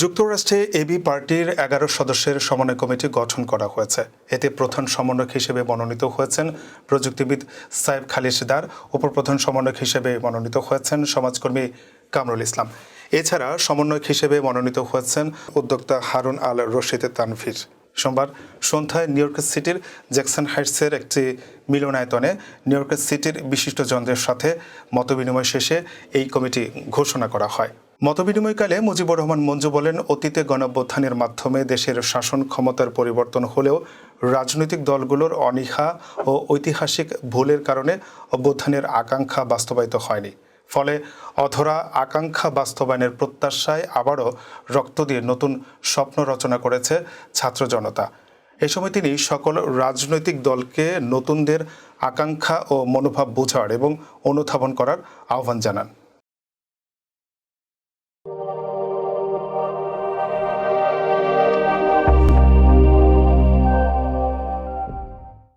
যুক্তরাষ্ট্রে এবি পার্টির ১১ সদস্যের সমন্বয় কমিটি গঠন করা হয়েছে। এতে প্রধান সমন্বয়ক হিসেবে মনোনীত হয়েছেন প্রযুক্তিবিদ সাইফ খালিশদার, উপপ্রধান সমন্বয়ক হিসেবে মনোনীত হয়েছেন সমাজকর্মী কামরুল ইসলাম। এছাড়া সমন্বয়ক হিসেবে মনোনীত হয়েছেন উদ্যোক্তা হারুন আল রশিদ তানভীর। সোমবার সন্ধ্যায় নিউ ইয়র্ক সিটির জ্যাকসন হাইটসের একটি মিলনায়তনে নিউ ইয়র্ক সিটির বিশিষ্টজনদের সাথে মতবিনিময় শেষে এই কমিটি ঘোষণা করা হয়। মতবিনিময়কালে মুজিবুর রহমান মঞ্জু বলেন, অতীতে গণঅভ্যুত্থানের মাধ্যমে দেশের শাসন ক্ষমতার পরিবর্তন হলেও রাজনৈতিক দলগুলোর অনীহা ও ঐতিহাসিক ভুলের কারণে অভ্যুত্থানের আকাঙ্ক্ষা বাস্তবায়িত হয়নি। ফলে অধরা আকাঙ্ক্ষা বাস্তবায়নের প্রত্যাশায় আবারও রক্ত দিয়ে নতুন স্বপ্ন রচনা করেছে ছাত্র জনতা। এ সময় তিনি সকল রাজনৈতিক দলকে নতুনদের আকাঙ্ক্ষা ও মনোভাব বোঝার এবং অনুধাবন করার আহ্বান জানান।